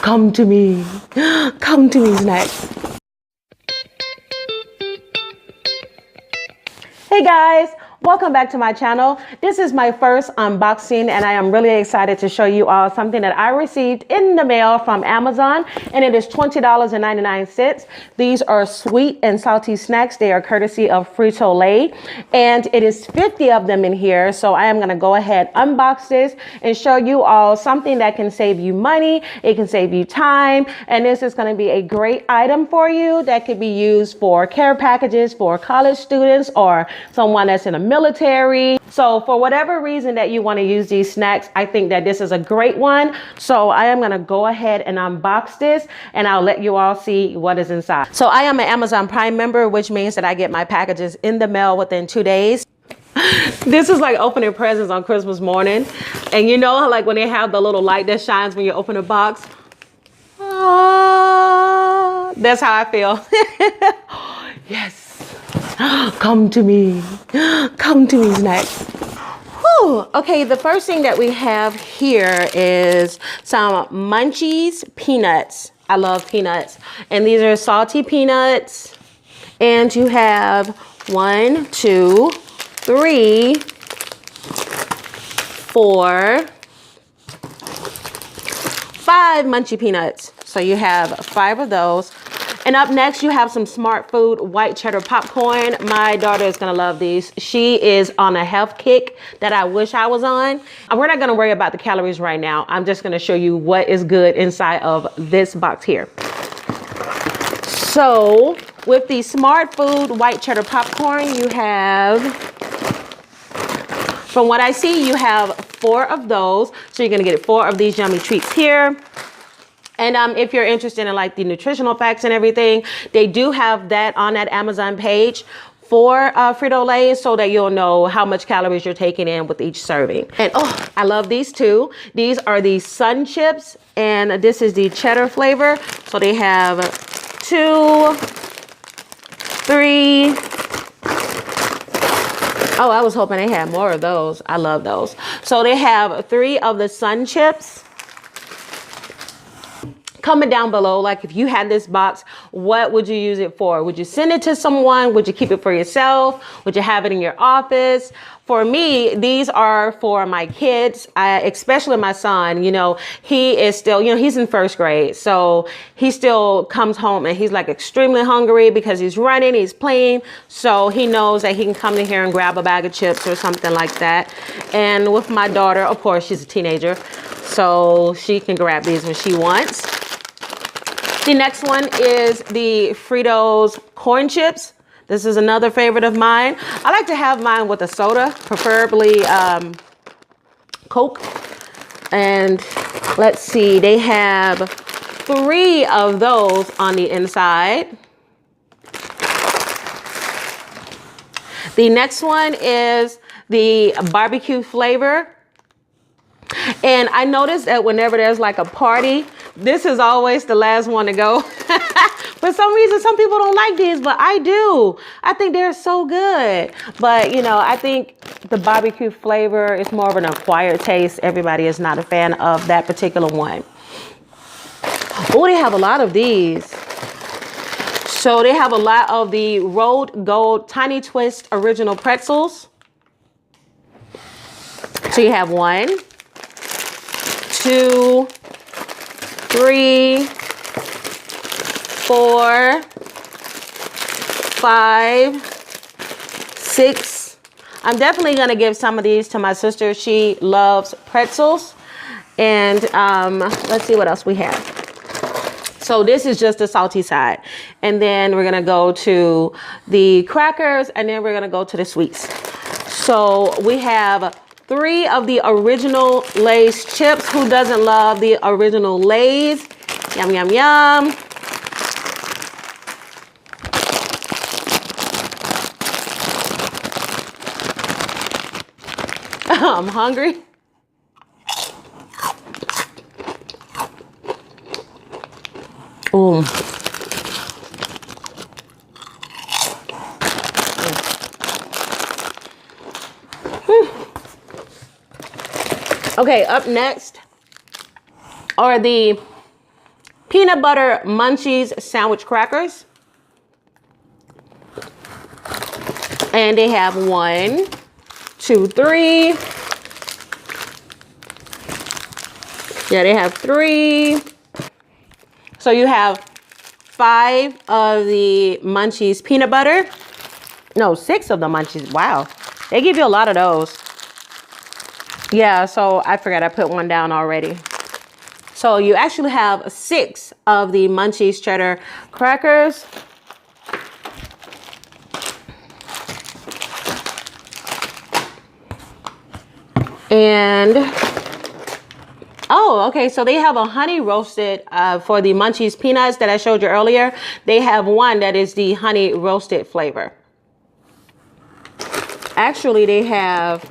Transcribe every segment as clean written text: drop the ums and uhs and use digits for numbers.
Come to me. Come to me snacks. Hey guys, welcome back to my channel. This is my first unboxing and I am really excited to show you all something that I received in the mail from Amazon, and it is $20.99. These are sweet and salty snacks. They are courtesy of Frito-Lay, and it is 50 of them in here. So I am going to go ahead, unbox this and show you all something that can save you money. It can save you time, and this is going to be a great item for you that could be used for care packages for college students or someone that's in a military. So for whatever reason that you want to use these snacks, I think that this is a great one. So I am going to go ahead and unbox this and I'll let you all see what is inside. So I am an Amazon Prime member, which means that I get my packages in the mail within 2 days. This is like opening presents on Christmas morning. And you know how like when they have the little light that shines when you open a box? That's how I feel. Yes. Come to me. Come to me snacks. Whew. Okay, the first thing that we have here is some Munchies peanuts. I love peanuts. And these are salty peanuts. And you have 1, 2, 3, 4, 5 Munchie peanuts. So you have 5 of those. And up next, you have some Smart Food white cheddar popcorn. My daughter is gonna love these. She is on a health kick that I wish I was on. And we're not gonna worry about the calories right now. I'm just gonna show you what is good inside of this box here. So with the Smart Food white cheddar popcorn, you have, from what I see, you have 4 of those. So you're gonna get 4 of these yummy treats here. And if you're interested in like the nutritional facts and everything, they do have that on that Amazon page for Frito-Lay, so that you'll know how much calories you're taking in with each serving. And oh, I love these too. These are the Sun Chips, and this is the cheddar flavor. So they have 2, 3. Oh, I was hoping they had more of those. I love those. So they have 3 of the Sun Chips. Comment down below, like if you had this box, what would you use it for? Would you send it to someone? Would you keep it for yourself? Would you have it in your office? For me, these are for my kids, especially my son. You know, he is still, you know, he's in 1st grade. So he still comes home and he's like extremely hungry because he's running, he's playing. So he knows that he can come in here and grab a bag of chips or something like that. And with my daughter, of course, she's a teenager, so she can grab these when she wants. The next one is the Fritos corn chips. This is another favorite of mine. I like to have mine with a soda, preferably Coke. And let's see, they have 3 of those on the inside. The next one is the barbecue flavor. And I noticed that whenever there's like a party, this is always the last one to go. For some reason, some people don't like these, but I do. I think they're so good. But, you know, I think the barbecue flavor is more of an acquired taste. Everybody is not a fan of that particular one. Oh, they have a lot of these. So they have a lot of the Road Gold Tiny Twist Original Pretzels. So you have 1, 2, 3, 4, 5, 6. I'm definitely gonna give some of these to my sister. She loves pretzels. And let's see what else we have. So this is just the salty side. And then we're gonna go to the crackers, and then we're gonna go to the sweets. So we have 3 of the original Lay's chips. Who doesn't love the original Lay's? Yum, yum, yum. I'm hungry. Ooh. Okay, up next are the peanut butter munchies sandwich crackers. And they have 1, 2, 3. Yeah, they have 3. So you have 5 of the munchies peanut butter. No, 6 of the munchies. Wow. They give you a lot of those. Yeah, so I forgot I put one down already. So you actually have 6 of the munchies cheddar crackers. And, oh, okay, so they have a honey roasted for the munchies peanuts that I showed you earlier. They have one that is the honey roasted flavor. Actually, they have,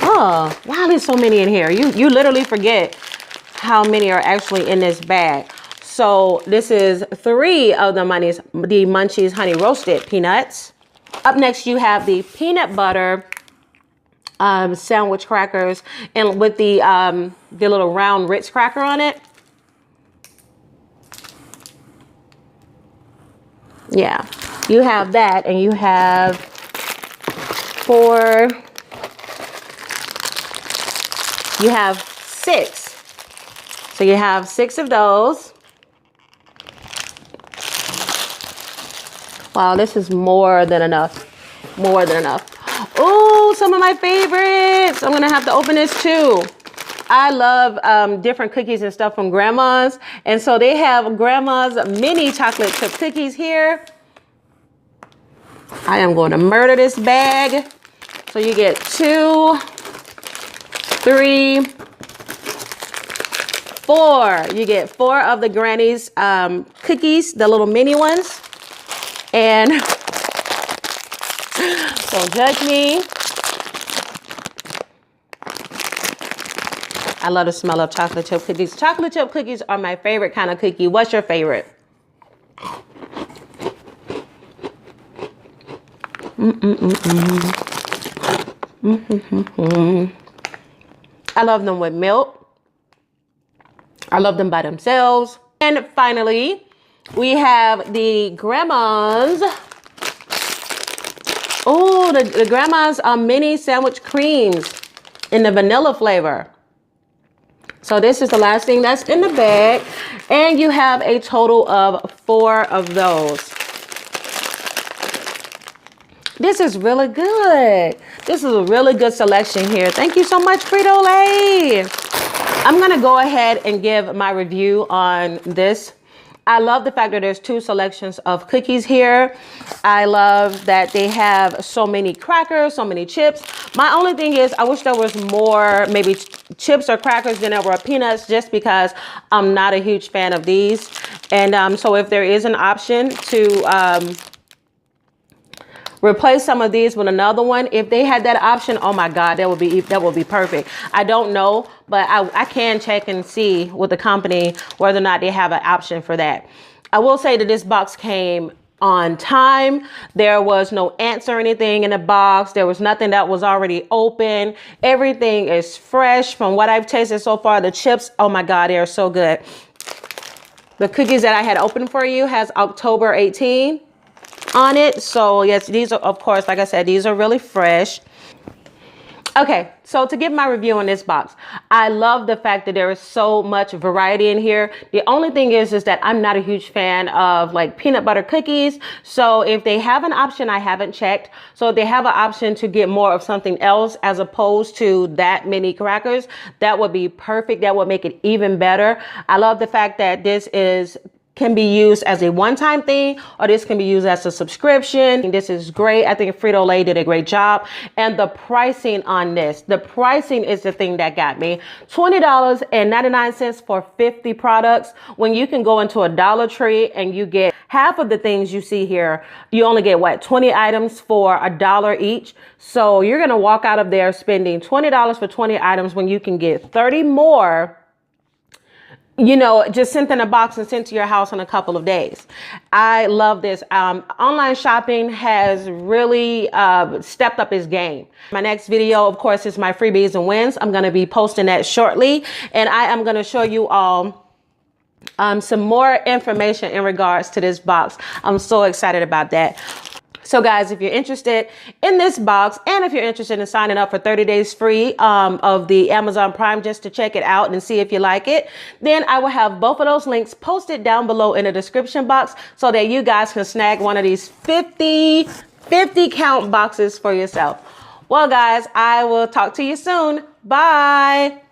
oh, wow, there's so many in here. You literally forget how many are actually in this bag. So this is 3 of the munchies honey roasted peanuts. Up next, you have the peanut butter sandwich crackers, and with the little round Ritz cracker on it. Yeah, you have that, and you have 4. You have 6. So you have 6 of those. Wow, this is more than enough. More than enough. Oh, some of my favorites. I'm gonna have to open this too. I love different cookies and stuff from Grandma's. And so they have Grandma's mini chocolate chip cookies here. I am going to murder this bag. So you get 2, 3, 4. You get 4 of the Granny's cookies, the little mini ones. And don't judge me. I love the smell of chocolate chip cookies. Chocolate chip cookies are my favorite kind of cookie. What's your favorite? I love them with milk. I love them by themselves. And finally, we have the Grandma's. Oh, the Grandma's mini sandwich creams in the vanilla flavor. So this is the last thing that's in the bag. And you have a total of 4 of those. This is really good. This is a really good selection here. Thank you so much, Frito-Lay. I'm going to go ahead and give my review on this. I love the fact that there's 2 selections of cookies here. I love that they have so many crackers, so many chips. My only thing is I wish there was more maybe chips or crackers than there were peanuts, just because I'm not a huge fan of these. And so if there is an option to replace some of these with another one, if they had that option, oh my God, that would be perfect. I don't know, but I can check and see with the company whether or not they have an option for that. I will say that this box came on time. There was no ants or anything in the box. There was nothing that was already open. Everything is fresh from what I've tasted so far. The chips, oh my God, they are so good. The cookies that I had opened for you has October 18 on it. So yes, these are, of course, like I said, these are really fresh. Okay, so to give my review on this box, I love the fact that there is so much variety in here. The only thing is that I'm not a huge fan of like peanut butter cookies. So if they have an option, I haven't checked. So if they have an option to get more of something else as opposed to that many crackers, that would be perfect. That would make it even better. I love the fact that this can be used as a one-time thing, or this can be used as a subscription. This is great. I think Frito-Lay did a great job. And the pricing on this, the pricing is the thing that got me. $20.99 for 50 products, when you can go into a Dollar Tree and you get half of the things you see here. You only get what, 20 items for $1 each. So you're going to walk out of there spending $20 for 20 items when you can get 30 more, you know, just sent in a box and sent to your house in a couple of days. I love this. Online shopping has really stepped up its game. My next video, of course, is my freebies and wins. I'm going to be posting that shortly, and I am going to show you all some more information in regards to this box. I'm so excited about that. So guys, if you're interested in this box, and if you're interested in signing up for 30 days free of the Amazon Prime just to check it out and see if you like it, then I will have both of those links posted down below in the description box so that you guys can snag one of these 50 count boxes for yourself. Well guys, I will talk to you soon. Bye.